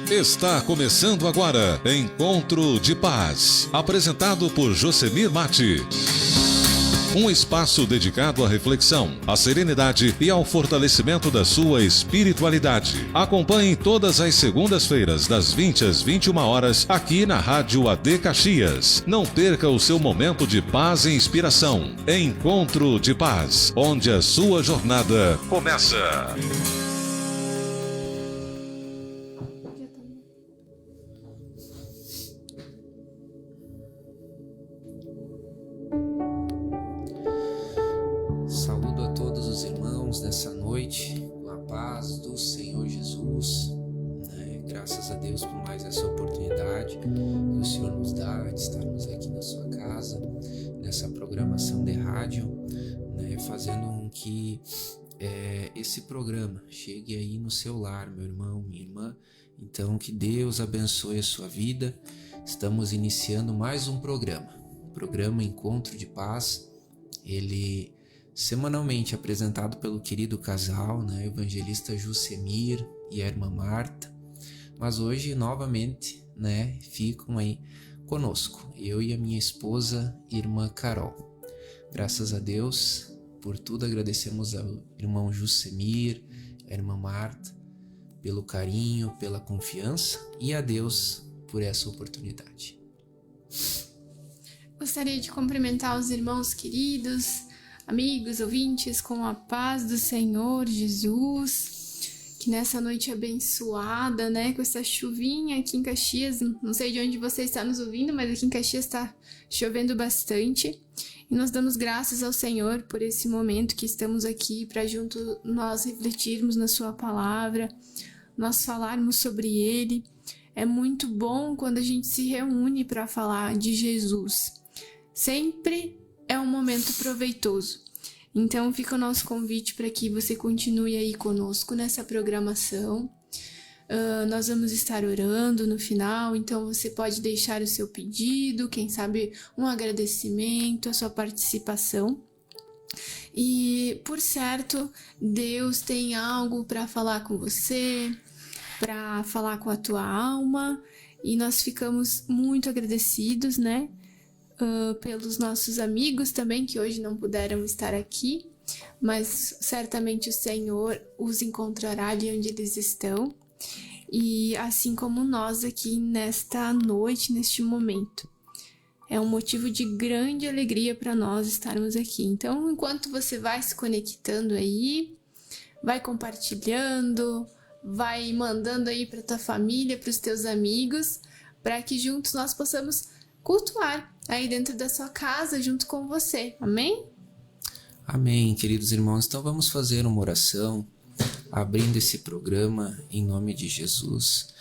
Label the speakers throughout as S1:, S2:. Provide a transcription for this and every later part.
S1: Está começando agora Encontro de Paz, apresentado por Josemir Mati. Um espaço dedicado à reflexão, à serenidade e ao fortalecimento da sua espiritualidade. Acompanhe todas as segundas-feiras, das 20 às 21 horas, aqui na Rádio AD Caxias. Não perca o seu momento de paz e inspiração. Encontro de Paz, onde a sua jornada começa.
S2: Saúdo a todos os irmãos nessa noite, com a paz do Senhor Jesus, Graças a Deus por mais essa oportunidade que o Senhor nos dá de estarmos aqui na sua casa, nessa programação de rádio, fazendo com que esse programa chegue aí no seu lar, meu irmão, minha irmã. Então, que Deus abençoe a sua vida. Estamos iniciando mais um programa Encontro de Paz. Ele semanalmente apresentado pelo querido casal, o evangelista Josemir e a irmã Marta. Mas hoje, novamente, ficam aí conosco, eu e a minha esposa, irmã Carol. Graças a Deus por tudo, agradecemos ao irmão Josemir, a irmã Marta, pelo carinho, pela confiança, e a Deus por essa oportunidade.
S3: Gostaria de cumprimentar os irmãos queridos, amigos, ouvintes, com a paz do Senhor Jesus, que nessa noite abençoada, com essa chuvinha aqui em Caxias, não sei de onde você está nos ouvindo, mas aqui em Caxias está chovendo bastante, e nós damos graças ao Senhor por esse momento que estamos aqui para junto nós refletirmos na sua palavra, nós falarmos sobre Ele. É muito bom quando a gente se reúne para falar de Jesus. Sempre é um momento proveitoso. Então fica o nosso convite para que você continue aí conosco nessa programação. Nós vamos estar orando no final, então você pode deixar o seu pedido, quem sabe um agradecimento, a sua participação. E por certo, Deus tem algo para falar com você, para falar com a tua alma, e nós ficamos muito agradecidos, pelos nossos amigos também, que hoje não puderam estar aqui, mas certamente o Senhor os encontrará ali onde eles estão, e assim como nós aqui nesta noite, neste momento. É um motivo de grande alegria para nós estarmos aqui. Então, enquanto você vai se conectando aí, vai compartilhando, vai mandando aí para tua família, para os teus amigos, para que juntos nós possamos cultuar aí dentro da sua casa junto com você. Amém?
S2: Amém, queridos irmãos. Então vamos fazer uma oração, abrindo esse programa em nome de Jesus.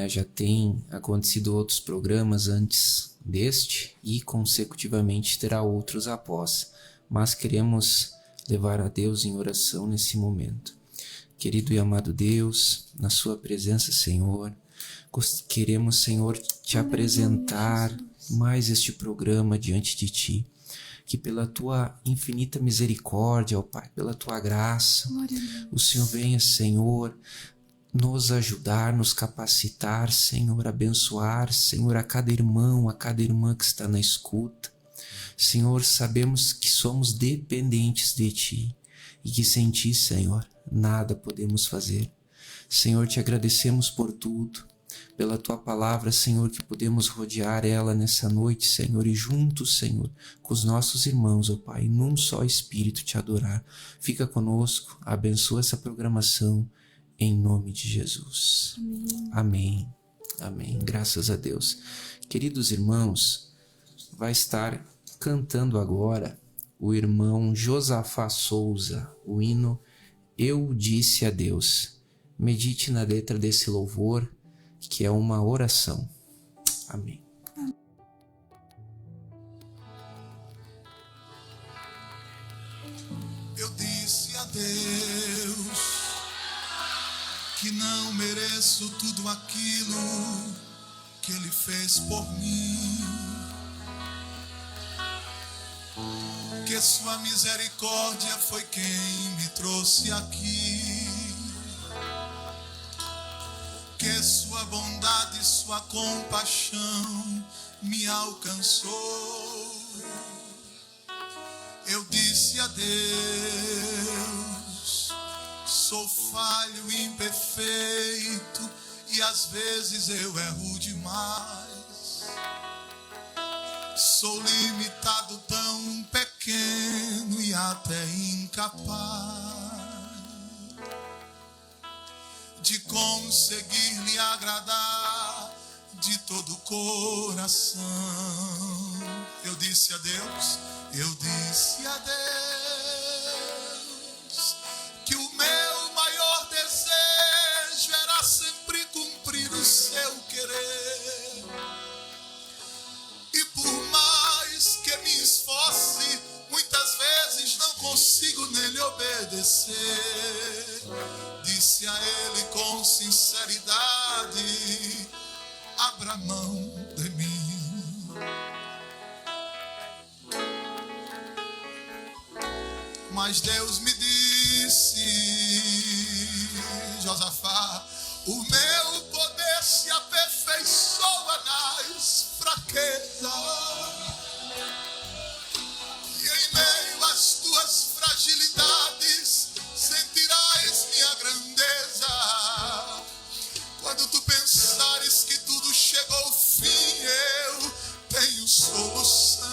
S2: Já tem acontecido outros programas antes deste e consecutivamente terá outros após, mas queremos levar a Deus em oração nesse momento. Querido e amado Deus, na sua presença, Senhor, queremos, Senhor, te apresentar mais este programa diante de Ti, que pela Tua infinita misericórdia, ó Pai, pela Tua graça, o Senhor venha, Senhor, nos ajudar, nos capacitar, Senhor, abençoar, Senhor, a cada irmão, a cada irmã que está na escuta. Senhor, sabemos que somos dependentes de Ti e que sem Ti, Senhor, nada podemos fazer. Senhor, te agradecemos por tudo, pela Tua palavra, Senhor, que podemos rodear ela nessa noite, Senhor, e juntos, Senhor, com os nossos irmãos, ó Pai, num só Espírito te adorar. Fica conosco, abençoa essa programação, em nome de Jesus. Amém. Amém. Graças a Deus. Queridos irmãos, vai estar cantando agora o irmão Josafá Souza, o hino Eu Disse a Deus. Medite na letra desse louvor, que é uma oração. Amém.
S4: Eu disse a Deus que não mereço tudo aquilo que Ele fez por mim, que sua misericórdia foi quem me trouxe aqui. porque sua bondade e sua compaixão me alcançou. Eu disse a Deus, sou falho, imperfeito e às vezes eu erro demais. Sou limitado, tão pequeno e até incapaz de conseguir lhe agradar de todo o coração. Eu disse a Deus, que o meu maior desejo era sempre cumprir o seu querer. E por mais que me esforce, muitas vezes não consigo nele obedecer. Disse a ele com sinceridade, abra mão de mim. Mas Deus me disse, Josafá, o meu poder se aperfeiçoa nas fraquezas. E em meio às tuas fragilidades sentirás minha grandeza. Quando tu pensares que tudo chegou ao fim, eu tenho solução.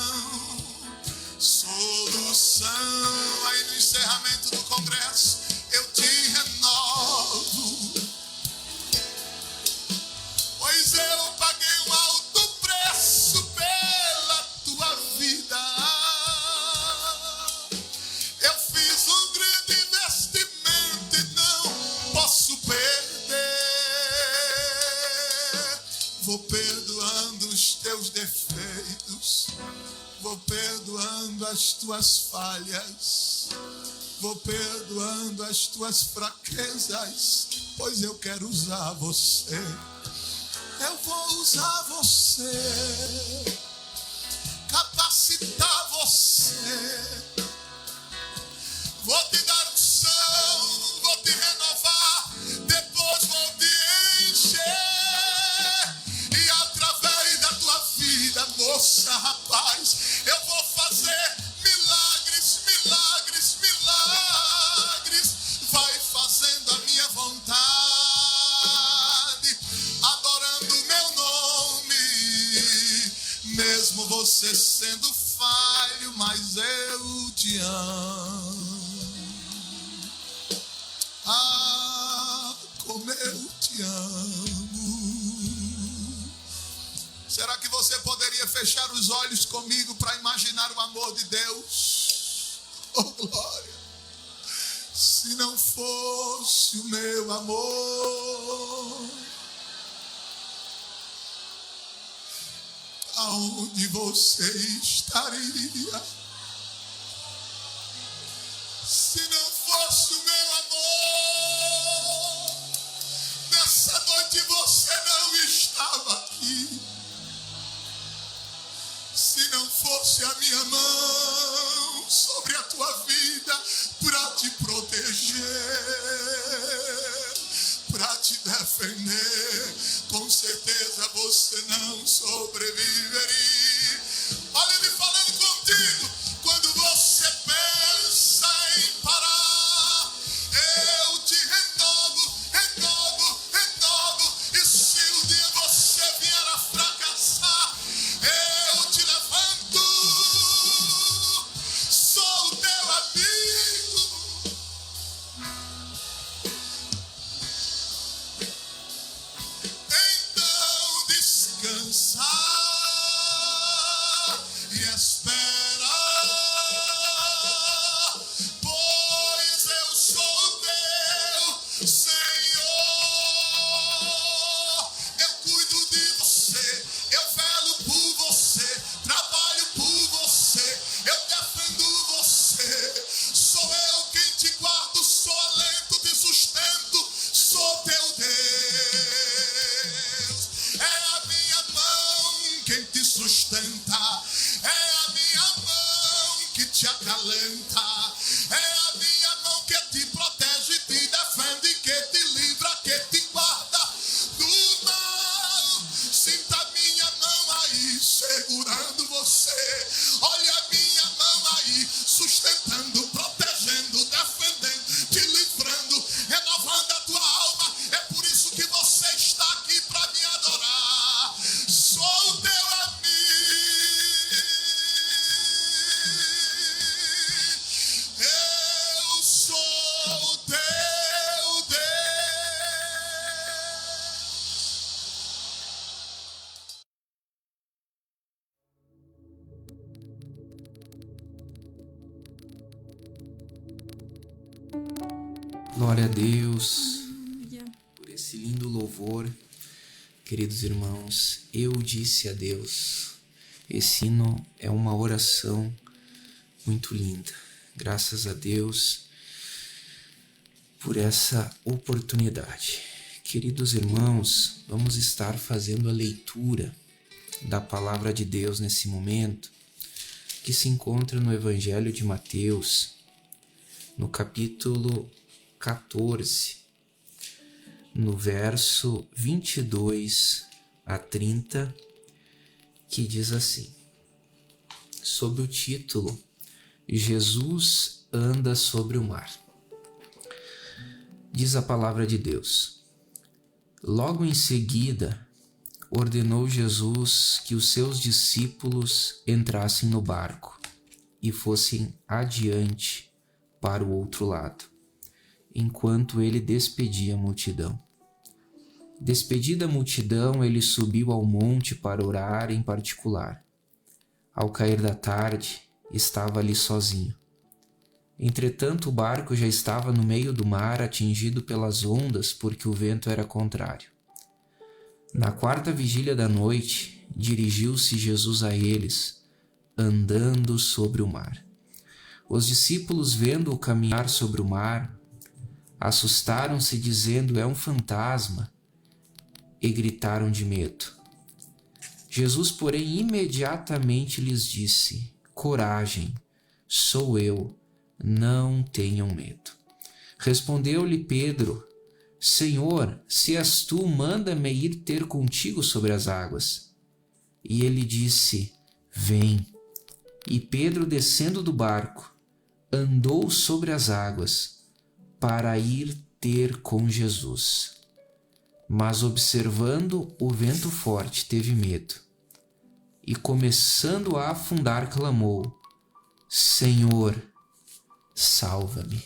S4: Aí no encerramento do congresso eu te renovo, pois eu paguei um alto preço pela tua vida. Eu fiz um grande investimento e não posso perder. Vou perdoando os teus defeitos, vou perdoando as tuas falhas, vou perdoando as tuas fraquezas, pois eu quero usar você. Eu vou usar você, capacitar você. Vou te dar unção, vou te renovar, depois vou te encher. E através da tua vida, moça, rapaz, eu vou fazer milagres, milagres, milagres. Vai fazendo a minha vontade, adorando o meu nome. Mesmo você sendo falho, mas eu te amo. Ah, como eu te amo. Será que você poderia fechar os olhos comigo para imaginar o amor de Deus? Oh, glória! Se não fosse o meu amor, aonde você estaria? Se não fosse o meu amor, nessa noite você não estava aqui. Se não fosse a minha mão sobre a tua vida para te proteger, para te defender, com certeza você não sobreviveria. Olha ele falando contigo. Quando você pensa em parar, eu te renovo, renovo, renovo. E se um dia você vier a fracassar, eu te levanto. Sou o teu amigo. Então descansa e espera, pois eu sou teu Senhor. Eu cuido de você, eu velo por você, trabalho por você, eu defendo você. Sou eu quem te guardo, sou alento, te sustento, sou teu Deus. É a minha mão quem te sustenta, é a minha mão que te acalenta, é a minha mão que te protege, te defende, que te livra, que te guarda do
S2: Glória a Deus
S3: Aleluia.
S2: por esse lindo louvor. Queridos irmãos, eu disse a Deus. Esse hino é uma oração muito linda. Graças a Deus por essa oportunidade. Queridos irmãos, vamos estar fazendo a leitura da palavra de Deus nesse momento, que se encontra no Evangelho de Mateus, no capítulo 14, no verso 22 a 30, que diz assim, sob o título Jesus anda sobre o mar. Diz a palavra de Deus: logo em seguida, ordenou Jesus que os seus discípulos entrassem no barco e fossem adiante para o outro lado, enquanto ele despedia a multidão. Despedida a multidão, ele subiu ao monte para orar em particular. Ao cair da tarde, estava ali sozinho. Entretanto, o barco já estava no meio do mar, atingido pelas ondas, porque o vento era contrário. Na quarta vigília da noite, dirigiu-se Jesus a eles, andando sobre o mar. Os discípulos, vendo-o caminhar sobre o mar, assustaram-se, dizendo: é um fantasma, e gritaram de medo. Jesus, porém, imediatamente lhes disse: coragem, sou eu, não tenham medo. Respondeu-lhe Pedro: Senhor, se és tu, manda-me ir ter contigo sobre as águas. E ele disse: vem. E Pedro, descendo do barco, andou sobre as águas para ir ter com Jesus. Mas, observando o vento forte, teve medo. E, começando a afundar, clamou: Senhor, salva-me.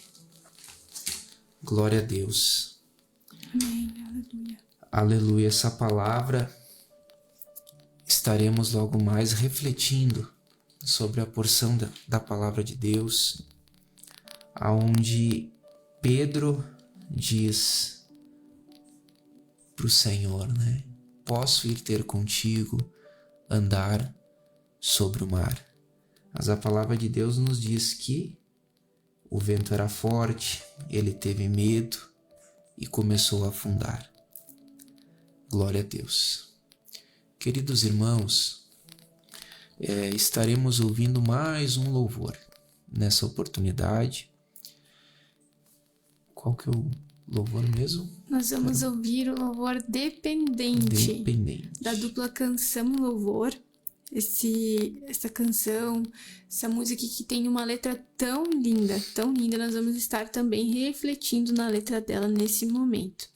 S2: Glória a Deus.
S3: Amém. Aleluia.
S2: Aleluia. Essa palavra estaremos logo mais refletindo sobre a porção da palavra de Deus, aonde Pedro diz para o Senhor, né? Posso ir ter contigo, andar sobre o mar. Mas a palavra de Deus nos diz que o vento era forte, ele teve medo e começou a afundar. Glória a Deus. Queridos irmãos, estaremos ouvindo mais um louvor nessa oportunidade. Qual que é o louvor mesmo?
S3: Nós vamos ouvir o louvor Dependente, da dupla Canção e Louvor. Essa canção, essa música que tem uma letra tão linda, nós vamos estar também refletindo na letra dela nesse momento.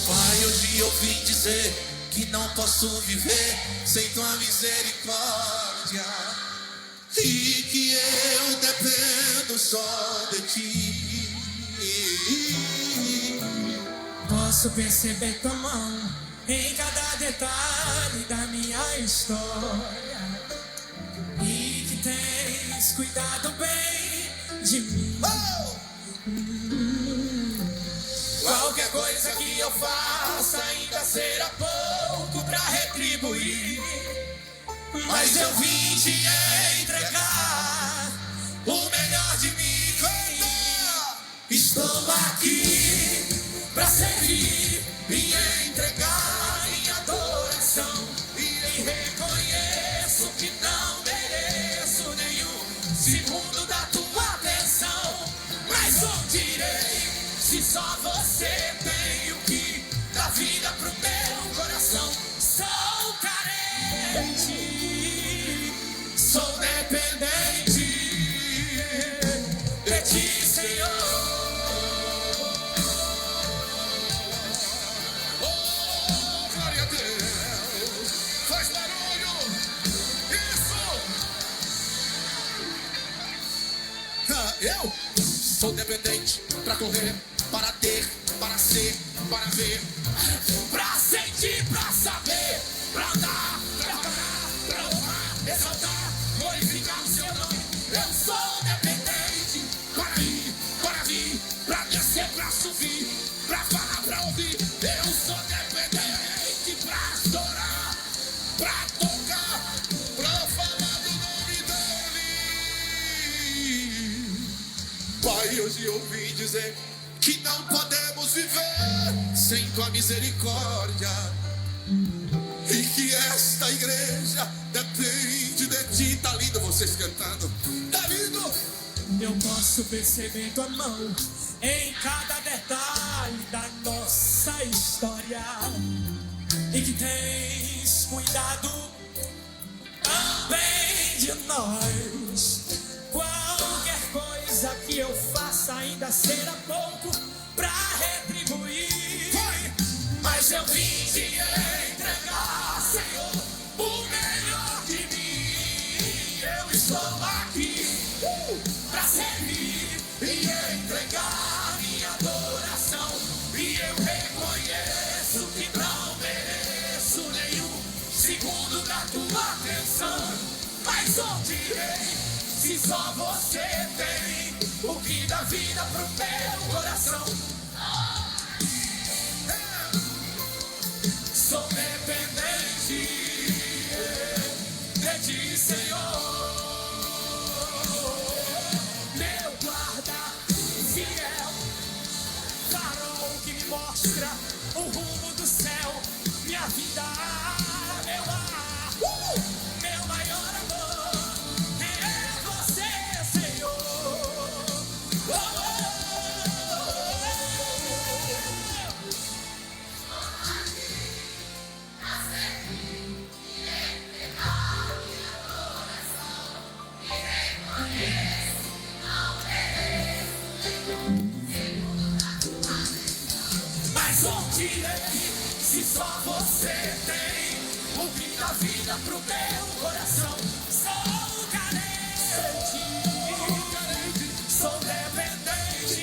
S4: Pai, hoje eu ouvi dizer que não posso viver sem tua misericórdia e que eu dependo só de ti.
S5: Posso perceber tua mão em cada detalhe da minha história e que tens cuidado bem de mim. Qualquer coisa que eu faça ainda será pouco pra retribuir, mas eu vim te entregar o melhor de mim. Estou aqui pra servir e entregar minha adoração, e reconheço que não mereço nenhum segundo da tua atenção, mas o direi se só você tem o que dá vida pro meu coração. Sou carente, sou dependente de ti, Senhor.
S4: Oh, glória a Deus. Faz barulho. Isso. Eu
S5: Sou dependente pra correr, para ter, para ser, para ver, pra sentir, pra saber, pra andar, pra parar, pra honrar, exaltar, glorificar o seu nome. Eu sou dependente para ir, para vir, pra descer, pra subir, pra falar, pra ouvir. Eu sou dependente pra adorar, pra tocar, pra falar do nome dele. Pai, hoje ouvi dizer que não podemos viver sem tua misericórdia, e que esta igreja depende de ti. Tá lindo vocês cantando, tá lindo.
S6: Eu posso perceber tua mão em cada detalhe da nossa história, e que tens cuidado também de nós. Qualquer coisa que eu faça ainda será pouco pra retribuir. Mas eu vim te entregar, Senhor, o melhor de mim. Eu estou aqui pra servir e entregar minha adoração. E eu reconheço que não mereço nenhum segundo da tua atenção. Mas direi, se só você tem o que dá vida pro meu coração. Sou dependente de ti, Senhor. Meu guarda fiel, farol que me mostra o rumo do céu. Minha vida, meu ar, meu maior amor é você, Senhor. Mas direi, se só você tem o que dá vida pro meu coração. Sou carente, sou dependente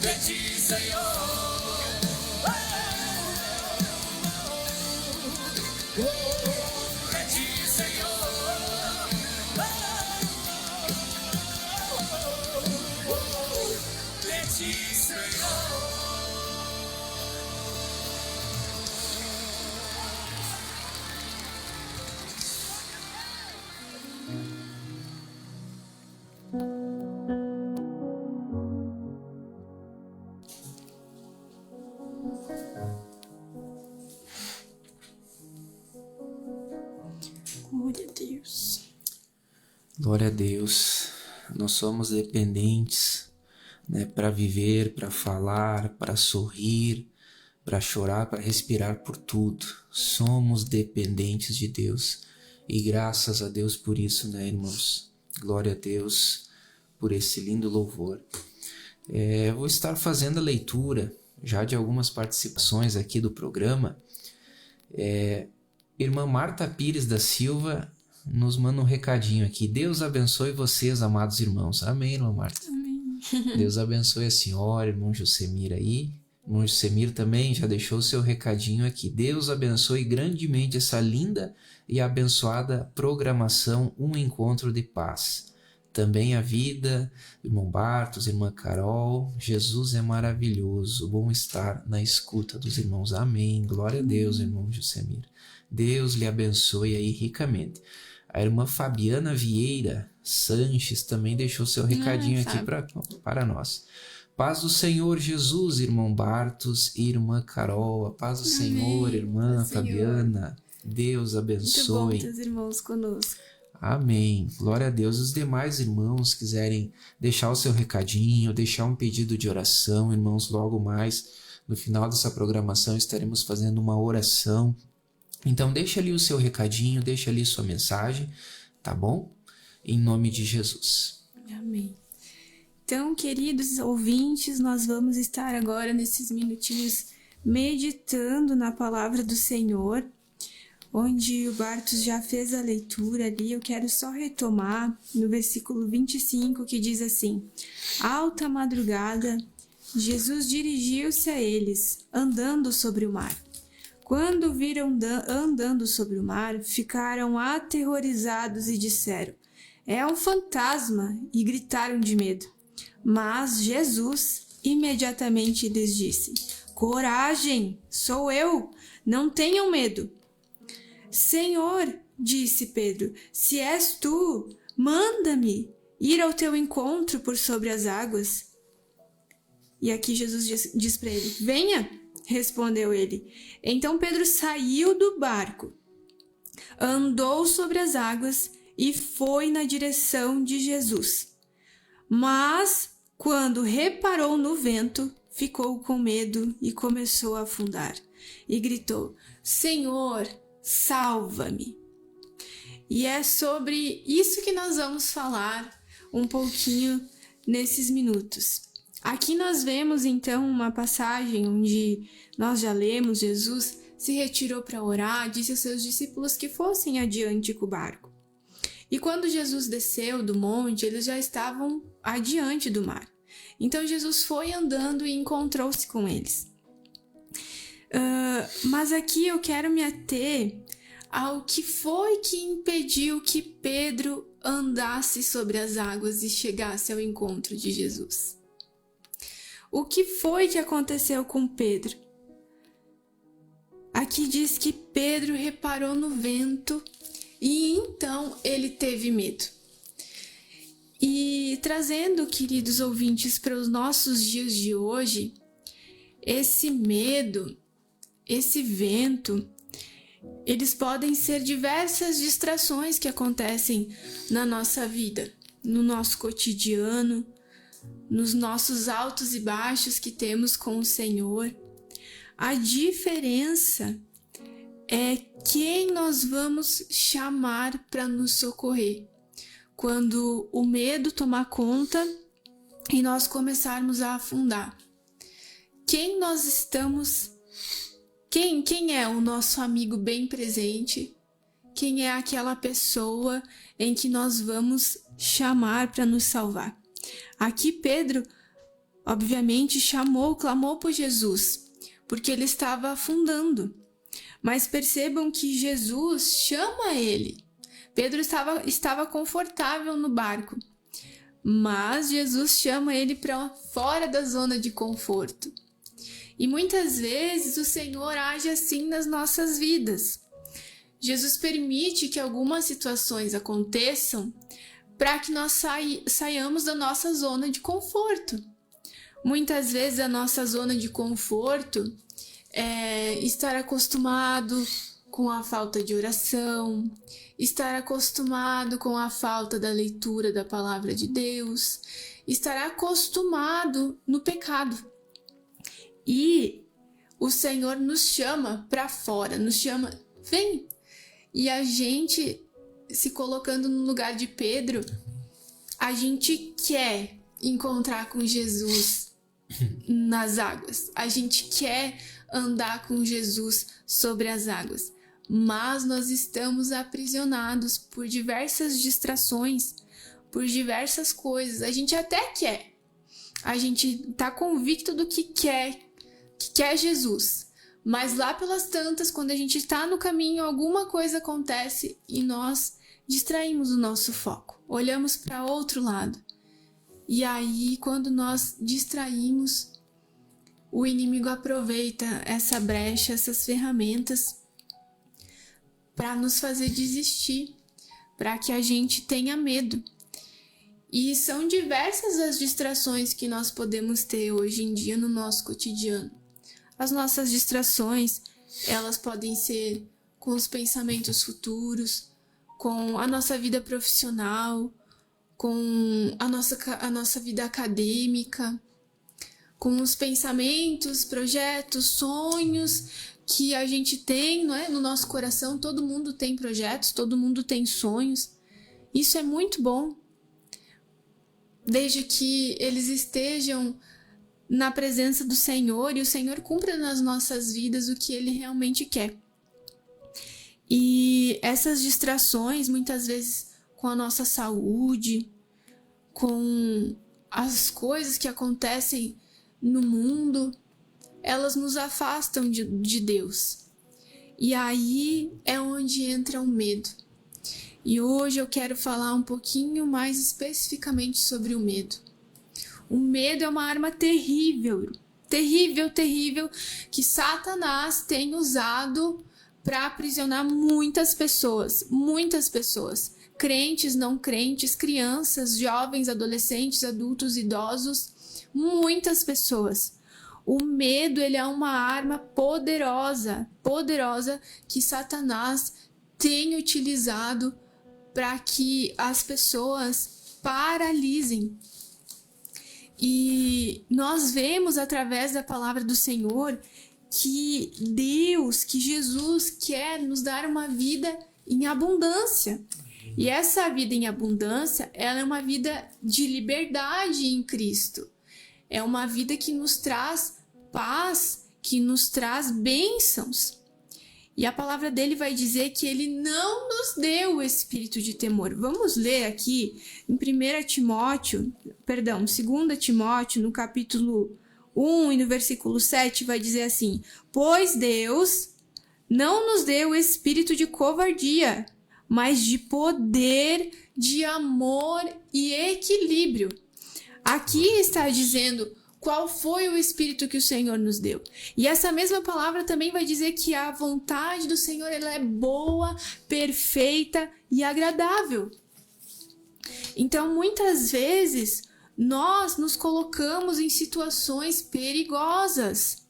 S6: de ti, Senhor. De ti, Senhor. De ti, Senhor.
S3: Glória a Deus.
S2: Glória a Deus. Nós somos dependentes, né, para viver, para falar, para sorrir, para chorar, para respirar, por tudo. Somos dependentes de Deus. E graças a Deus por isso, né, irmãos? Glória a Deus por esse lindo louvor. Vou estar fazendo a leitura já de algumas participações aqui do programa. Irmã Marta Pires da Silva nos manda um recadinho aqui. Deus abençoe vocês, amados irmãos. Amém, irmã Marta.
S3: Amém.
S2: Deus abençoe a senhora, irmão Josemir aí. Irmão Josemir também já deixou o seu recadinho aqui. Deus abençoe grandemente essa linda e abençoada programação, um encontro de paz. Também a vida, irmão Bartos, irmã Carol. Jesus é maravilhoso. Bom estar na escuta dos irmãos. Amém. Glória a Deus, irmão Josemir. Deus lhe abençoe aí ricamente. A irmã Fabiana Vieira Sanches também deixou seu recadinho aqui para nós. Paz do Senhor Jesus, irmão Bartos e irmã Carol. A paz do Senhor, irmã Fabiana. Deus abençoe.
S3: Muito bom ter os irmãos conosco.
S2: Amém. Glória a Deus. Os demais irmãos quiserem deixar o seu recadinho, deixar um pedido de oração, irmãos, logo mais no final dessa programação estaremos fazendo uma oração. Então deixa ali o seu recadinho, deixa ali sua mensagem, tá bom? Em nome de Jesus.
S3: Amém. Então, queridos ouvintes, nós vamos estar agora nesses minutinhos meditando na palavra do Senhor.
S7: onde o Bartos já fez a leitura ali, eu quero só retomar no versículo 25, que diz assim: alta madrugada, Jesus dirigiu-se a eles, andando sobre o mar. Quando viram andando sobre o mar, ficaram aterrorizados e disseram: é um fantasma, e gritaram de medo. Mas Jesus imediatamente lhes disse: coragem, sou eu, não tenham medo. Senhor, disse Pedro, se és tu, manda-me ir ao teu encontro por sobre as águas. E aqui Jesus diz para ele: venha, respondeu ele. Então Pedro saiu do barco, andou sobre as águas e foi na direção de Jesus. Mas, quando reparou no vento, ficou com medo e começou a afundar. E gritou: Senhor, salva-me. E é sobre isso que nós vamos falar um pouquinho nesses minutos. Aqui nós vemos então uma passagem onde nós já lemos: Jesus se retirou para orar, disse aos seus discípulos que fossem adiante com o barco. E quando Jesus desceu do monte, eles já estavam adiante do mar. Então Jesus foi andando e encontrou-se com eles. Mas aqui eu quero me ater ao que foi que impediu que Pedro andasse sobre as águas e chegasse ao encontro de Jesus. O que foi que aconteceu com Pedro? Aqui diz que Pedro reparou no vento e então ele teve medo. E trazendo, queridos ouvintes, para os nossos dias de hoje, esse medo, esse vento, eles podem ser diversas distrações que acontecem na nossa vida, no nosso cotidiano, nos nossos altos e baixos que temos com o Senhor. A diferença é quem nós vamos chamar para nos socorrer. Quando o medo tomar conta e nós começarmos a afundar. Quem nós estamos? Quem é o nosso amigo bem presente? Quem é aquela pessoa em que nós vamos chamar para nos salvar? Aqui Pedro, obviamente, clamou por Jesus, porque ele estava afundando. Mas percebam que Jesus chama ele. Pedro estava confortável no barco, mas Jesus chama ele para fora da zona de conforto. E muitas vezes o Senhor age assim nas nossas vidas. Jesus permite que algumas situações aconteçam para que nós saiamos da nossa zona de conforto. Muitas vezes a nossa zona de conforto é estar acostumado com a falta de oração, estar acostumado com a falta da leitura da palavra de Deus, estar acostumado no pecado. E o Senhor nos chama para fora, nos chama, vem. E a gente, se colocando no lugar de Pedro, a gente quer encontrar com Jesus nas águas. A gente quer andar com Jesus sobre as águas. Mas nós estamos aprisionados por diversas distrações, por diversas coisas. A gente até quer. A gente está convicto do que quer Jesus. Mas lá pelas tantas, quando a gente está no caminho, alguma coisa acontece e nós distraímos o nosso foco. Olhamos para outro lado. E aí, quando nós distraímos, o inimigo aproveita essa brecha, essas ferramentas para nos fazer desistir, para que a gente tenha medo. E são diversas as distrações que nós podemos ter hoje em dia no nosso cotidiano. As nossas distrações, elas podem ser com os pensamentos futuros, com a nossa vida profissional, com a nossa vida acadêmica, com os pensamentos, projetos, sonhos que a gente tem, não é? No nosso coração. Todo mundo tem projetos, todo mundo tem sonhos. Isso é muito bom, desde que eles estejam na presença do Senhor e o Senhor cumpra nas nossas vidas o que Ele realmente quer. E essas distrações, muitas vezes com a nossa saúde, com as coisas que acontecem no mundo, elas nos afastam de Deus. E aí é onde entra o medo. E hoje eu quero falar um pouquinho mais especificamente sobre o medo. O medo é uma arma terrível, terrível, terrível, que Satanás tem usado para aprisionar muitas pessoas, crentes, não crentes, crianças, jovens, adolescentes, adultos, idosos, muitas pessoas. O medo, ele é uma arma poderosa que Satanás tem utilizado para que as pessoas paralisem. E nós vemos através da palavra do Senhor que Deus, que Jesus quer nos dar uma vida em abundância. E essa vida em abundância, ela é uma vida de liberdade em Cristo. É uma vida que nos traz paz, que nos traz bênçãos. E a palavra dele vai dizer que ele não nos deu o espírito de temor. Vamos ler aqui em 2 Timóteo, no capítulo 1 e no versículo 7, vai dizer assim: pois Deus não nos deu o espírito de covardia, mas de poder, de amor e equilíbrio. Aqui está dizendo qual foi o espírito que o Senhor nos deu. E essa mesma palavra também vai dizer que a vontade do Senhor, ela é boa, perfeita e agradável. Então, muitas vezes, nós nos colocamos em situações perigosas.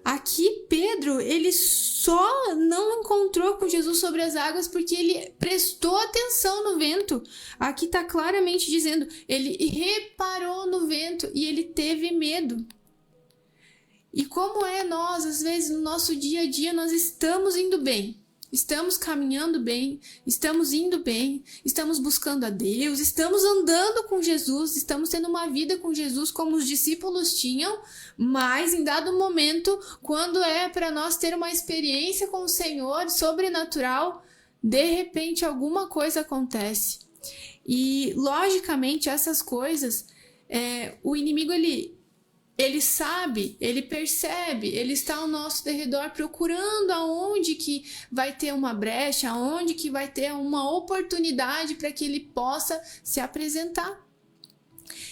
S7: Aqui, Pedro, ele só não encontrou com Jesus sobre as águas porque ele prestou atenção no vento. Aqui está claramente dizendo, ele reparou no vento e ele teve medo. E como é nós, às vezes, no nosso dia a dia, nós estamos indo bem. Estamos caminhando bem, estamos indo bem, estamos buscando a Deus, estamos andando com Jesus, estamos tendo uma vida com Jesus como os discípulos tinham, mas em dado momento, quando é para nós ter uma experiência com o Senhor sobrenatural, de repente alguma coisa acontece. E logicamente essas coisas, o inimigo ele sabe, ele percebe, ele está ao nosso derredor procurando aonde que vai ter uma brecha, aonde que vai ter uma oportunidade para que ele possa se apresentar.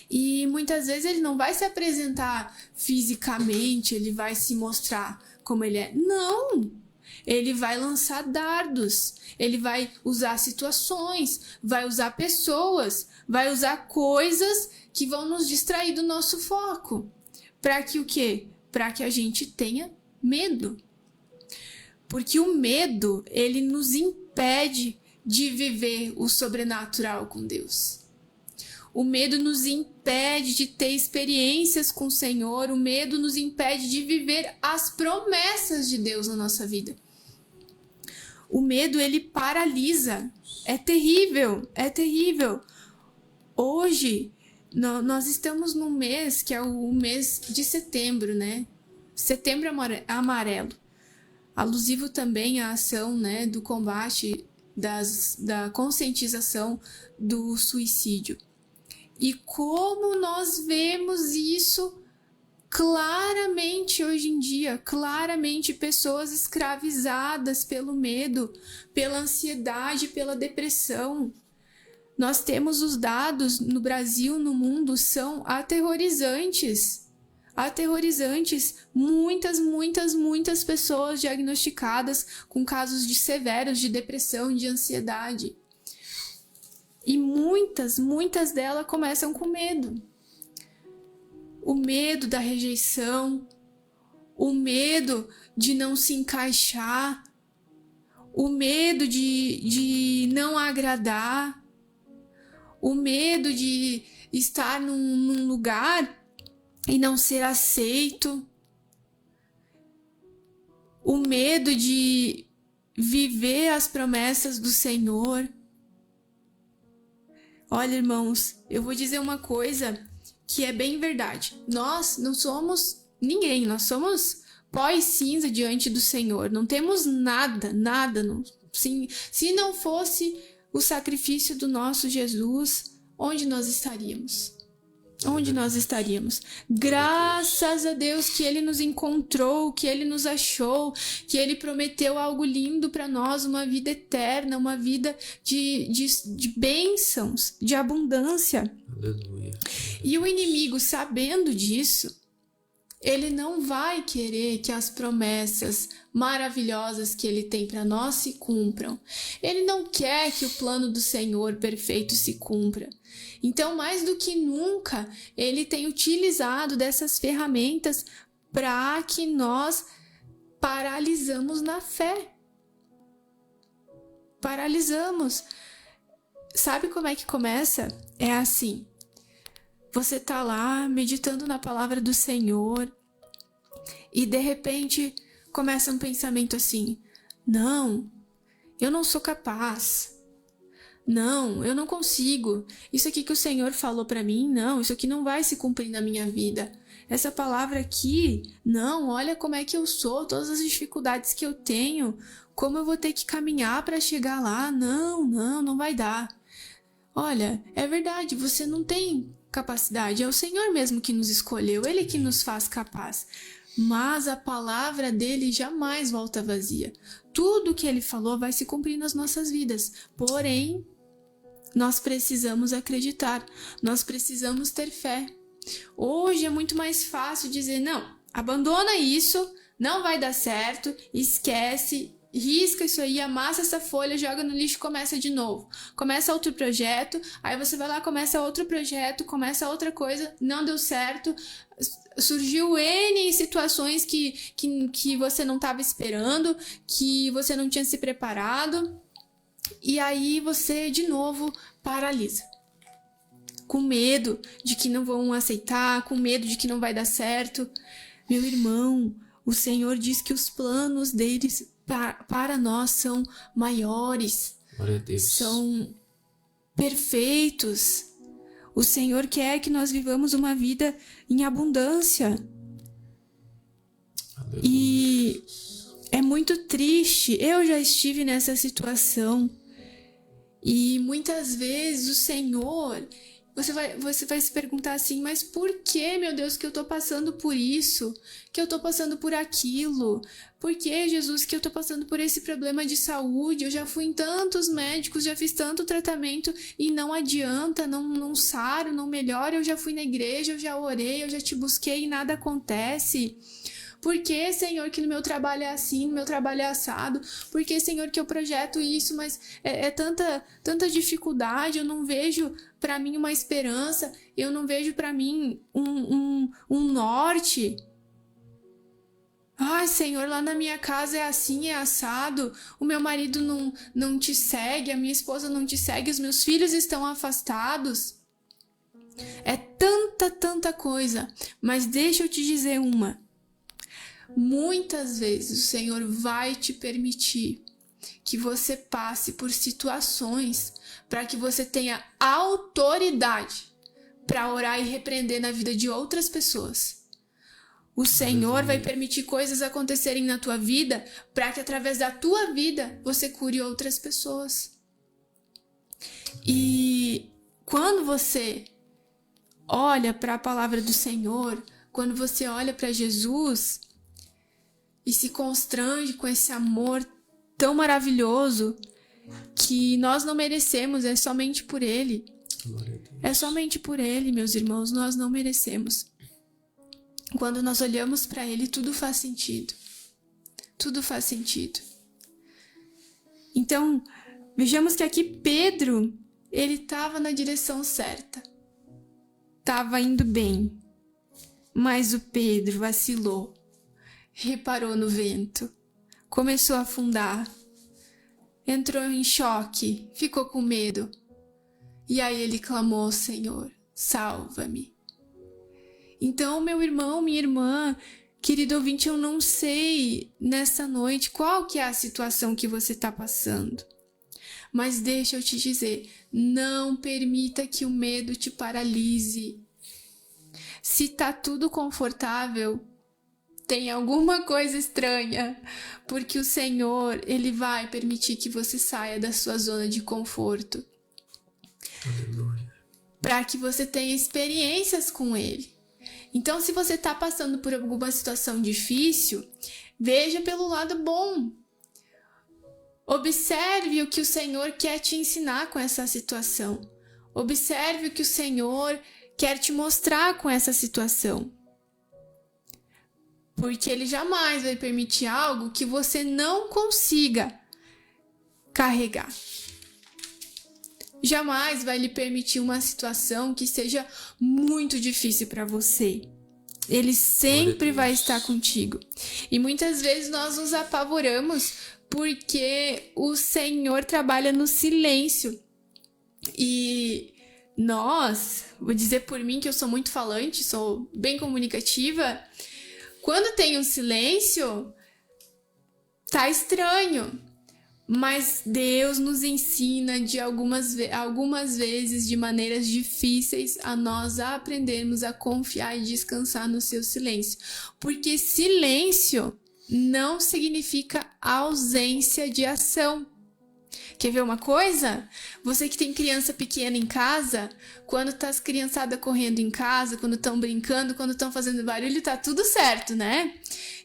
S7: E muitas vezes ele não vai se apresentar fisicamente, ele vai se mostrar como ele é. Não! Ele vai lançar dardos, ele vai usar situações, vai usar pessoas, vai usar coisas que vão nos distrair do nosso foco. Para que o quê? Para que a gente tenha medo. Porque o medo, ele nos impede de viver o sobrenatural com Deus. O medo nos impede de ter experiências com o Senhor. O medo nos impede de viver as promessas de Deus na nossa vida. O medo, ele paralisa. É terrível, é terrível. Hoje, nós estamos num mês que é o mês de setembro, né? Setembro amarelo. Alusivo também à ação, né, do combate, da conscientização do suicídio. E como nós vemos isso claramente hoje em dia, claramente pessoas escravizadas pelo medo, pela ansiedade, pela depressão. Nós temos os dados no Brasil, no mundo, são aterrorizantes. Aterrorizantes. Muitas pessoas diagnosticadas com casos severos de depressão, de ansiedade. E muitas delas começam com medo. O medo da rejeição, o medo de não se encaixar, o medo de não agradar, o medo de estar num lugar e não ser aceito, o medo de viver as promessas do Senhor. Olha, irmãos, eu vou dizer uma coisa que é bem verdade. Nós não somos ninguém, nós somos
S3: pó e cinza diante do Senhor. Não temos nada. Se não fosse o sacrifício do nosso Jesus, onde nós estaríamos? Onde nós estaríamos? Graças a Deus que Ele nos encontrou, que Ele nos achou, que Ele prometeu algo lindo para nós, uma vida eterna, uma vida de bênçãos, de abundância.
S2: Aleluia.
S3: E o inimigo, sabendo disso, ele não vai querer que as promessas maravilhosas que ele tem para nós se cumpram. Ele não quer que o plano do Senhor perfeito se cumpra. Então, mais do que nunca, ele tem utilizado dessas ferramentas para que nós paralisamos na fé. Paralisamos. Sabe como é que começa? É assim. Você tá lá meditando na palavra do Senhor e de repente começa um pensamento assim: não, eu não sou capaz. Não, eu não consigo. Isso aqui que o Senhor falou para mim, não, isso aqui não vai se cumprir na minha vida. Essa palavra aqui, não, olha como é que eu sou, todas as dificuldades que eu tenho, como eu vou ter que caminhar para chegar lá. Não vai dar. Olha, é verdade, você não tem capacidade, é o Senhor mesmo que nos escolheu, Ele que nos faz capaz. Mas a palavra dele jamais volta vazia. Tudo que ele falou vai se cumprir nas nossas vidas. Porém, nós precisamos acreditar, nós precisamos ter fé. Hoje é muito mais fácil dizer: não, abandona isso, não vai dar certo, esquece, risca isso aí, amassa essa folha, joga no lixo e começa de novo. Começa outro projeto, aí você vai lá, começa outro projeto, começa outra coisa, não deu certo, surgiu N situações que você não estava esperando, que você não tinha se preparado, e aí você de novo paralisa. Com medo de que não vão aceitar, com medo de que não vai dar certo. Meu irmão, o Senhor diz que os planos deles para nós são maiores,
S2: Glória a Deus.
S3: São perfeitos. O Senhor quer que nós vivamos uma vida em abundância.
S2: Aleluia.
S3: E é muito triste. Eu já estive nessa situação. E muitas vezes o Senhor... Você vai se perguntar assim: mas por que, meu Deus, que eu tô passando por isso? Que eu tô passando por aquilo? Por que, Jesus, que eu tô passando por esse problema de saúde? Eu já fui em tantos médicos, já fiz tanto tratamento e não adianta, não saro, não melhora. Eu já fui na igreja, eu já orei, eu já te busquei e nada acontece. Por que, Senhor, que no meu trabalho é assim, no meu trabalho é assado? Por que, Senhor, que eu projeto isso, mas é tanta dificuldade, eu não vejo para mim uma esperança, eu não vejo para mim um norte. Ai, Senhor, lá na minha casa é assim, é assado, o meu marido não te segue, a minha esposa não te segue, os meus filhos estão afastados. É tanta coisa, mas deixa eu te dizer uma. Muitas vezes o Senhor vai te permitir que você passe por situações para que você tenha autoridade para orar e repreender na vida de outras pessoas. O Senhor vai permitir coisas acontecerem na tua vida para que através da tua vida você cure outras pessoas. E quando você olha para a palavra do Senhor, quando você olha para Jesus e se constrange com esse amor tão maravilhoso que nós não merecemos, é somente por Ele. É somente por Ele, meus irmãos, nós não merecemos. Quando nós olhamos para Ele, tudo faz sentido. Tudo faz sentido. Então, vejamos que aqui Pedro, ele estava na direção certa. Estava indo bem. Mas o Pedro vacilou. Reparou no vento, começou a afundar, entrou em choque, ficou com medo. E aí ele clamou: Senhor, salva-me. Então, meu irmão, minha irmã, querido ouvinte, eu não sei nessa noite qual que é a situação que você está passando. Mas deixa eu te dizer, não permita que o medo te paralise. Se está tudo confortável, tem alguma coisa estranha, porque o Senhor, Ele vai permitir que você saia da sua zona de conforto. Para que você tenha experiências com Ele. Então, se você está passando por alguma situação difícil, veja pelo lado bom. Observe o que o Senhor quer te ensinar com essa situação. Observe o que o Senhor quer te mostrar com essa situação. Porque Ele jamais vai permitir algo que você não consiga carregar. Jamais vai lhe permitir uma situação que seja muito difícil para você. Ele sempre vai estar contigo. E muitas vezes nós nos apavoramos porque o Senhor trabalha no silêncio. E nós, vou dizer por mim que eu sou muito falante, sou bem comunicativa. Quando tem um silêncio, tá estranho. Mas Deus nos ensina de algumas vezes, de maneiras difíceis, a nós aprendermos a confiar e descansar no seu silêncio. Porque silêncio não significa ausência de ação. Quer ver uma coisa? Você que tem criança pequena em casa, quando tá as criançadas correndo em casa, quando estão brincando, quando estão fazendo barulho, tá tudo certo, né?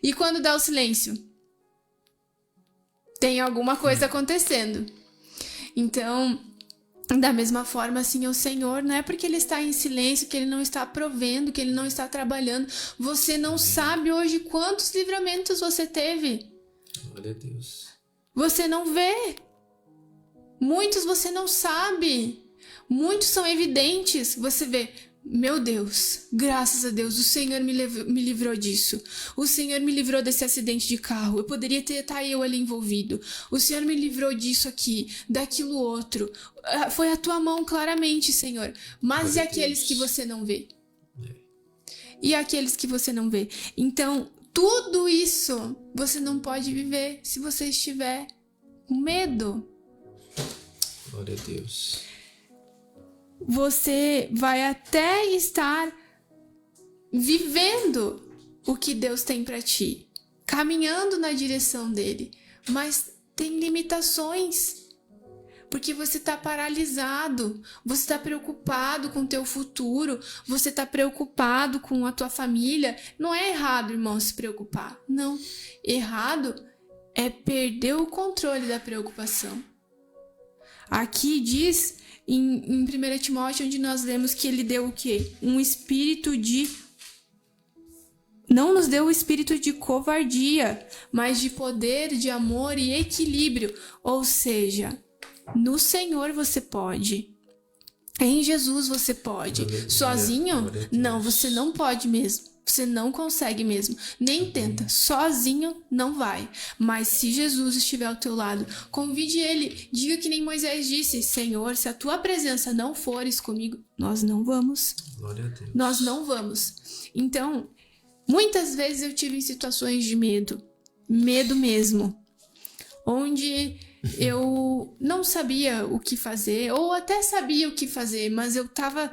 S3: E quando dá o silêncio? Tem alguma coisa acontecendo. Então, da mesma forma, assim, o Senhor, não é porque Ele está em silêncio, que Ele não está provendo, que Ele não está trabalhando. Você não sabe hoje quantos livramentos você teve.
S2: Glória a Deus.
S3: Você não vê. Muitos você não sabe. Muitos são evidentes. Você vê, meu Deus, graças a Deus, o Senhor me livrou disso. O Senhor me livrou desse acidente de carro. Eu poderia estar eu ali envolvido. O Senhor me livrou disso aqui, daquilo outro. Foi a tua mão claramente, Senhor. Mas e aqueles que você não vê? E aqueles que você não vê? Então, tudo isso você não pode viver se você estiver com medo.
S2: Glória a Deus.
S3: Você vai até estar vivendo o que Deus tem para ti, caminhando na direção dele, mas tem limitações, porque você está paralisado, você está preocupado com o teu futuro, você está preocupado com a tua família. Não é errado, irmão, se preocupar, não. Errado é perder o controle da preocupação. Aqui diz em 1 Timóteo, onde nós lemos que ele deu o quê? Um espírito de... Não nos deu o espírito de covardia, mas de poder, de amor e equilíbrio. Ou seja, no Senhor você pode. Em Jesus você pode. Sozinho? Não, você não pode mesmo. Você não consegue mesmo. Nem tenta. Sozinho não vai. Mas se Jesus estiver ao teu lado, convide ele. Diga que nem Moisés disse: Senhor, se a tua presença não fores comigo, nós não vamos.
S2: Glória a Deus.
S3: Nós não vamos. Então, muitas vezes eu tive situações de medo. Medo mesmo. Onde eu não sabia o que fazer. Ou até sabia o que fazer, mas eu estava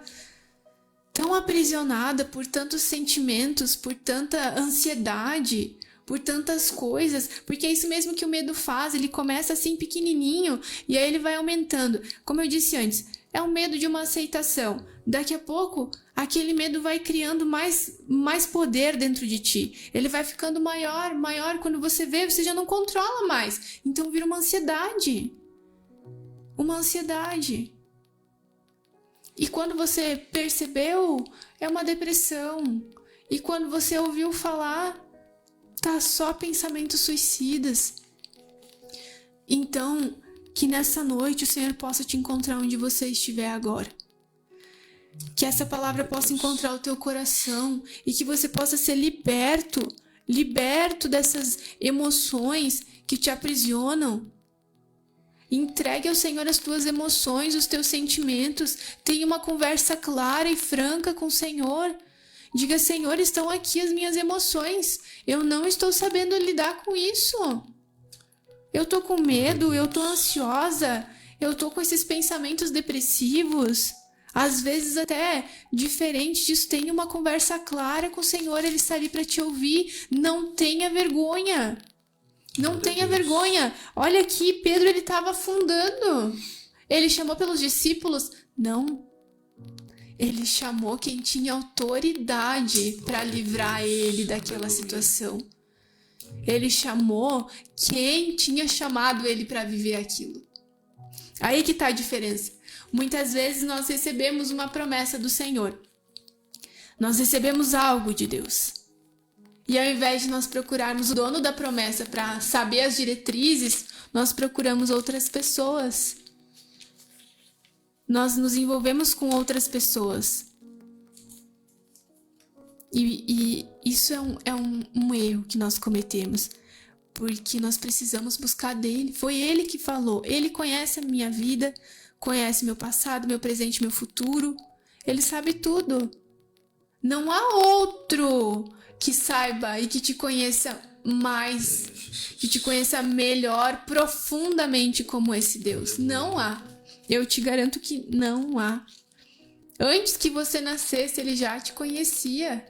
S3: tão aprisionada por tantos sentimentos, por tanta ansiedade, por tantas coisas, porque é isso mesmo que o medo faz. Ele começa assim pequenininho e aí ele vai aumentando. Como eu disse antes, é um medo de uma aceitação. Daqui a pouco, aquele medo vai criando mais poder dentro de ti. Ele vai ficando maior. Quando você vê, você já não controla mais. Então vira uma ansiedade. Uma ansiedade. E quando você percebeu, é uma depressão. E quando você ouviu falar, tá só pensamentos suicidas. Então, que nessa noite o Senhor possa te encontrar onde você estiver agora. Que essa palavra possa encontrar o teu coração e que você possa ser liberto dessas emoções que te aprisionam. Entregue ao Senhor as tuas emoções, os teus sentimentos. Tenha uma conversa clara e franca com o Senhor. Diga: Senhor, estão aqui as minhas emoções. Eu não estou sabendo lidar com isso. Eu estou com medo, eu estou ansiosa, eu estou com esses pensamentos depressivos.
S7: Às vezes até diferente disso, tenha uma conversa clara com o Senhor, Ele está ali para te ouvir. Não tenha vergonha. Não tenha vergonha. Olha aqui, Pedro, ele estava afundando. Ele chamou pelos discípulos? Não. Ele chamou quem tinha autoridade para livrar ele daquela situação. Ele chamou quem tinha chamado ele para viver aquilo. Aí que está a diferença. Muitas vezes nós recebemos uma promessa do Senhor. Nós recebemos algo de Deus. E ao invés de nós procurarmos o dono da promessa para saber as diretrizes, nós procuramos outras pessoas. Nós nos envolvemos com outras pessoas. E isso é um erro que nós cometemos. Porque nós precisamos buscar dele. Foi ele que falou. Ele conhece a minha vida, conhece meu passado, meu presente, meu futuro. Ele sabe tudo. Não há outro que saiba e que te conheça mais, que te conheça melhor, profundamente como esse Deus. Não há. Eu te garanto que não há. Antes que você nascesse, ele já te conhecia.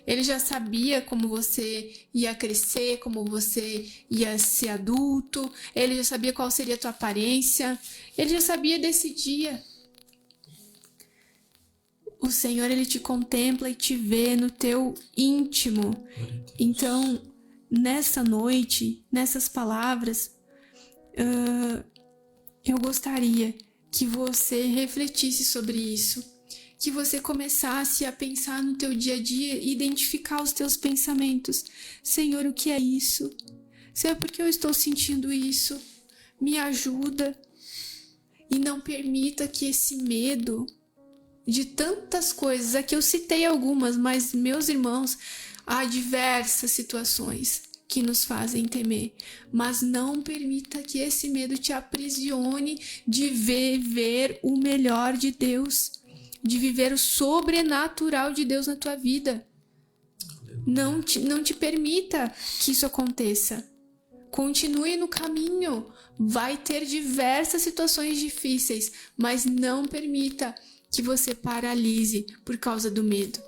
S7: Ele já sabia como você ia crescer, como você ia ser adulto. Ele já sabia qual seria a tua aparência. Ele já sabia desse dia. O Senhor, ele te contempla e te vê no teu íntimo. Então, nessa noite, nessas palavras, eu gostaria que você refletisse sobre isso. Que você começasse a pensar no teu dia a dia e identificar os teus pensamentos. Senhor, o que é isso? Senhor, por que eu estou sentindo isso? Me ajuda. E não permita que esse medo de tantas coisas, aqui eu citei algumas, mas meus irmãos, há diversas situações que nos fazem temer, mas não permita que esse medo te aprisione de viver o melhor de Deus, de viver o sobrenatural de Deus na tua vida. Não te permita que isso aconteça. Continue no caminho. Vai ter diversas situações difíceis, mas não permita que você paralise por causa do medo.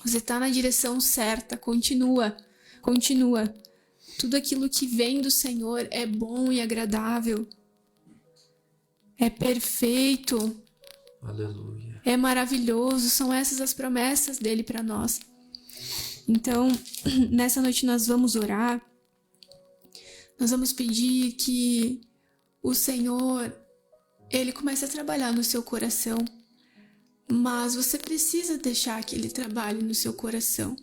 S7: Você está na direção certa. Continua. Tudo aquilo que vem do Senhor é bom e agradável. É perfeito.
S2: Aleluia.
S7: É maravilhoso. São essas as promessas dele para nós. Então, nessa noite nós vamos orar. Nós vamos pedir que o Senhor, ele comece a trabalhar no seu coração. Mas você precisa deixar que ele trabalhe no seu coração.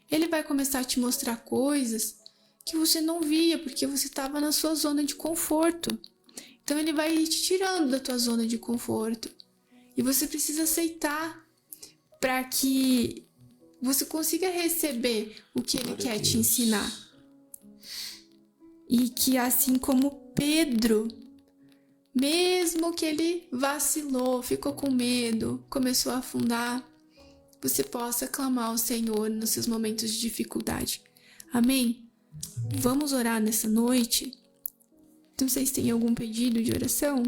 S7: Ele vai começar a te mostrar coisas que você não via, porque você estava na sua zona de conforto. Então ele vai te tirando da tua zona de conforto. E você precisa aceitar para que você consiga receber o que ele quer te ensinar. E que assim como Pedro, mesmo que ele vacilou, ficou com medo, começou a afundar, você possa clamar ao Senhor nos seus momentos de dificuldade. Amém? Vamos orar nessa noite? Não sei se tem algum pedido de oração.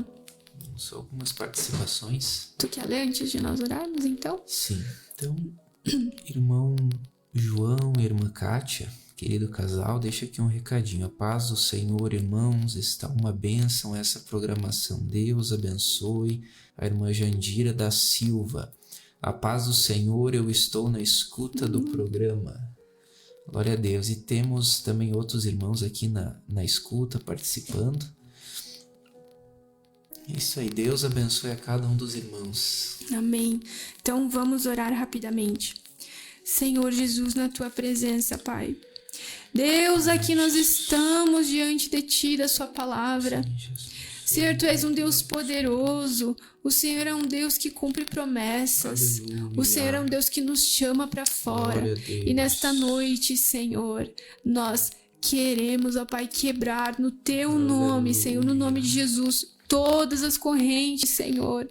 S2: Só algumas participações.
S7: Tu quer ler antes de nós orarmos, então?
S2: Sim. Então, irmão João e irmã Kátia, querido casal, deixa aqui um recadinho. A paz do Senhor, irmãos, está uma bênção essa programação. Deus abençoe a irmã Jandira da Silva. A paz do Senhor, eu estou na escuta do programa. Glória a Deus. E temos também outros irmãos aqui na escuta, participando. Isso aí, Deus abençoe a cada um dos irmãos.
S7: Amém. Então vamos orar rapidamente. Senhor Jesus, na tua presença, Pai. Deus, aqui nós estamos diante de ti, da sua palavra.
S2: Sim, Jesus.
S7: Senhor, tu és um Deus poderoso. O Senhor é um Deus que cumpre promessas.
S2: Aleluia.
S7: O Senhor é um Deus que nos chama para fora. E nesta noite, Senhor, nós queremos, ó Pai, quebrar no teu nome, Senhor, no nome de Jesus, todas as correntes, Senhor.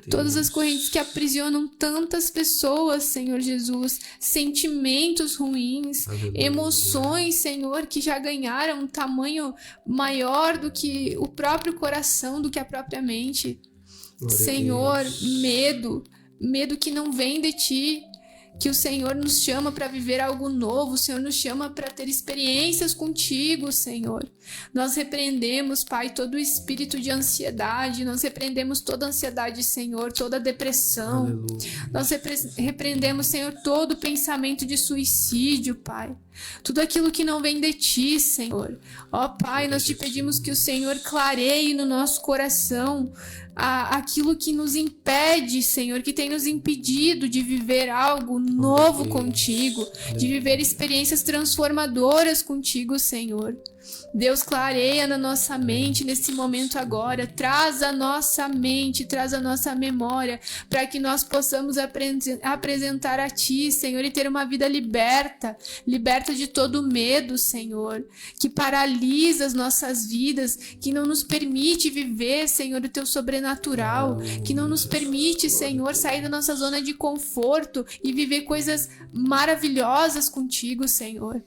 S7: Todas as correntes que aprisionam tantas pessoas, Senhor Jesus. Sentimentos ruins, emoções, Senhor, que já ganharam um tamanho maior do que o próprio coração, do que a própria mente.
S3: Senhor, medo que não vem de ti, que o Senhor nos chama para viver algo novo, o Senhor nos chama para ter experiências contigo, Senhor. Nós repreendemos, Pai, todo o espírito de ansiedade, nós repreendemos toda ansiedade, Senhor, toda depressão.
S2: Aleluia.
S3: Nós repreendemos, Senhor, todo pensamento de suicídio, Pai. Tudo aquilo que não vem de ti, Senhor. Ó Pai, nós te pedimos que o Senhor clareie no nosso coração aquilo que nos impede, Senhor, que tem nos impedido de viver algo novo contigo, de viver experiências transformadoras contigo, Senhor. Deus, clareia na nossa mente nesse momento agora, traz a nossa mente, traz a nossa memória, para que nós possamos apresentar a Ti, Senhor, e ter uma vida liberta de todo medo, Senhor, que paralisa as nossas vidas, que não nos permite viver, Senhor, o Teu sobrenatural, que não nos permite, Senhor, sair da nossa zona de conforto e viver coisas maravilhosas contigo, Senhor.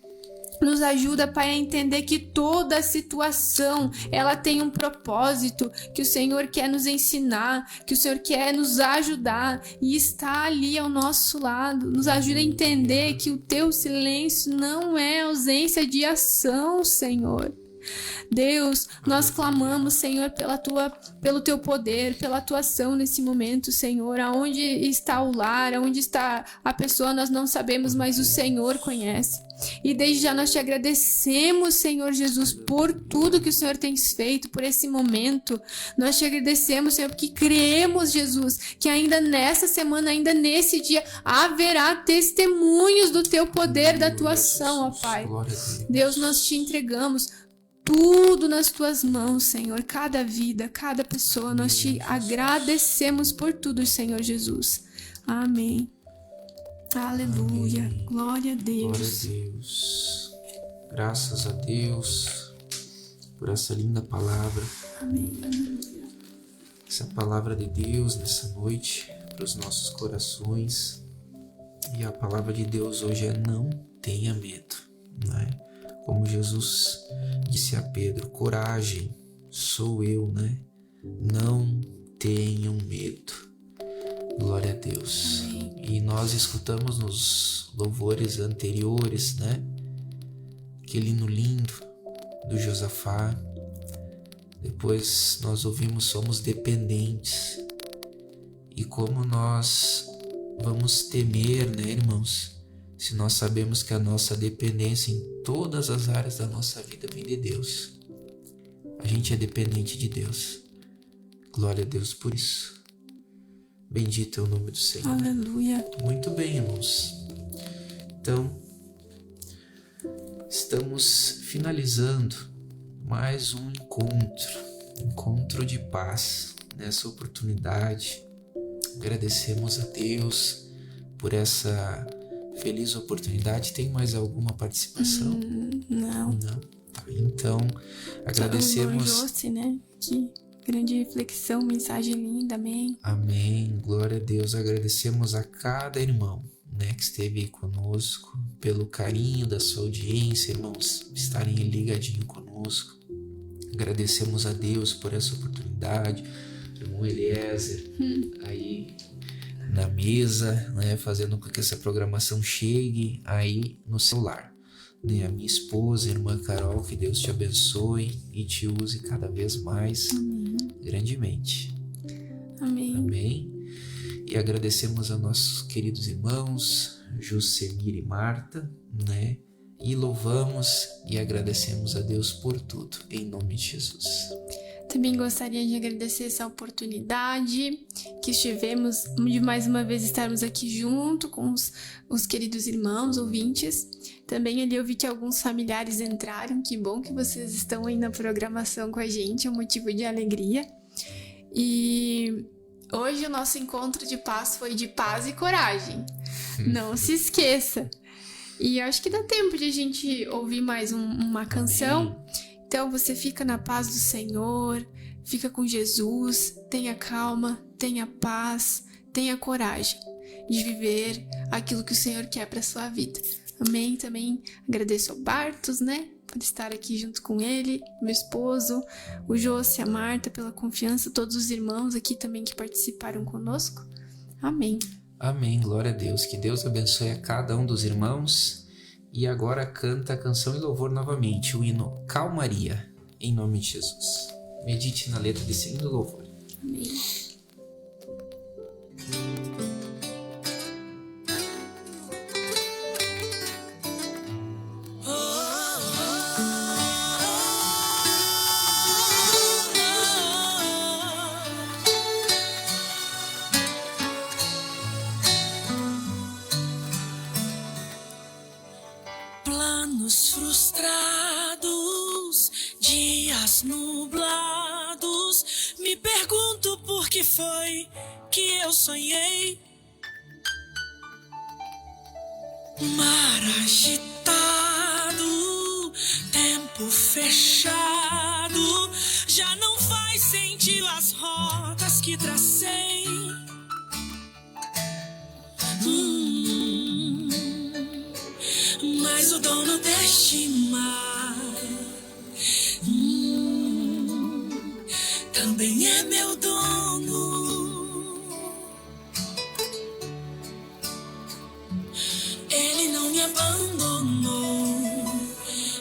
S3: Nos ajuda, Pai, a entender que toda situação, ela tem um propósito, que o Senhor quer nos ensinar, que o Senhor quer nos ajudar e está ali ao nosso lado. Nos ajuda a entender que o Teu silêncio não é ausência de ação, Senhor. Deus, nós clamamos, Senhor, pelo Teu poder, pela Tua ação nesse momento, Senhor. Aonde está o lar, aonde está a pessoa, nós não sabemos, mas o Senhor conhece. E desde já nós te agradecemos, Senhor Jesus, por tudo que o Senhor tem feito, por esse momento. Nós te agradecemos, Senhor, porque cremos, Jesus, que ainda nessa semana, ainda nesse dia, haverá testemunhos do Teu poder, da Tua ação, ó Pai. Deus, nós te entregamos tudo nas Tuas mãos, Senhor, cada vida, cada pessoa, nós te agradecemos por tudo, Senhor Jesus. Amém. Aleluia.
S2: Amém.
S3: Glória a Deus.
S2: Glória a Deus. Graças a Deus por essa linda palavra.
S3: Amém.
S2: Essa palavra de Deus nessa noite para os nossos corações. E a palavra de Deus hoje é: não tenha medo, né? Como Jesus disse a Pedro: coragem, sou eu, né? Não tenham medo. Glória a Deus.
S3: Amém.
S2: E nós escutamos nos louvores anteriores, né? Aquele hino lindo do Josafá. Depois nós ouvimos somos dependentes. E como nós vamos temer, né, irmãos? Se nós sabemos que a nossa dependência em todas as áreas da nossa vida vem de Deus. A gente é dependente de Deus. Glória a Deus por isso. Bendito é o nome do Senhor.
S3: Aleluia.
S2: Muito bem, irmãos. Então, estamos finalizando mais um encontro de paz. Nessa oportunidade, agradecemos a Deus por essa feliz oportunidade. Tem mais alguma participação?
S3: Não.
S2: Não. Tá. Então, agradecemos.
S3: José, né? Que grande reflexão, mensagem linda, amém.
S2: Amém, glória a Deus. Agradecemos a cada irmão, né, que esteve aí conosco, pelo carinho da sua audiência, irmãos, estarem ligadinho conosco. Agradecemos a Deus por essa oportunidade, irmão Eliezer, aí na mesa, né, fazendo com que essa programação chegue aí no celular. A minha esposa, a irmã Carol, que Deus te abençoe e te use cada vez mais.
S3: Amém.
S2: Grandemente.
S3: Amém.
S2: Amém. E agradecemos a nossos queridos irmãos Josemir e Marta, né? E louvamos e agradecemos a Deus por tudo, em nome de Jesus.
S3: Também gostaria de agradecer essa oportunidade que tivemos de mais uma vez estarmos aqui junto com os queridos irmãos, ouvintes. Também ali eu vi que alguns familiares entraram, que bom que vocês estão aí na programação com a gente, é um motivo de alegria. E hoje o nosso encontro de paz foi de paz e coragem, não se esqueça. E eu acho que dá tempo de a gente ouvir mais uma canção. Então você fica na paz do Senhor, fica com Jesus, tenha calma, tenha paz, tenha coragem de viver aquilo que o Senhor quer para sua vida. Amém? Também agradeço ao Bartos, né? por estar aqui junto com ele, meu esposo, o José, a Marta, pela confiança, todos os irmãos aqui também que participaram conosco. Amém.
S2: Amém, glória a Deus. Que Deus abençoe a cada um dos irmãos. E agora canta a canção e louvor novamente, o hino Calmaria, em nome de Jesus. Medite na letra desse lindo louvor.
S3: Amém.
S6: Planos frustrados, dias nublados, me pergunto por que foi que eu sonhei. Mar agitado, tempo fechado, já não faz sentido as rotas que tracei. Mas o dono deste mar também é meu dono. Ele não me abandonou,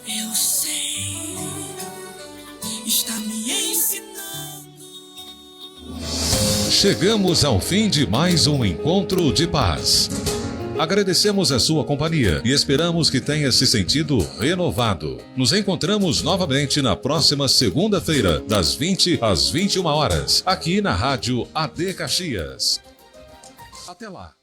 S6: eu sei, está me ensinando.
S1: Chegamos ao fim de mais um encontro de paz. Agradecemos a sua companhia e esperamos que tenha se sentido renovado. Nos encontramos novamente na próxima segunda-feira, das 20 às 21 horas, aqui na Rádio AD Caxias. Até lá.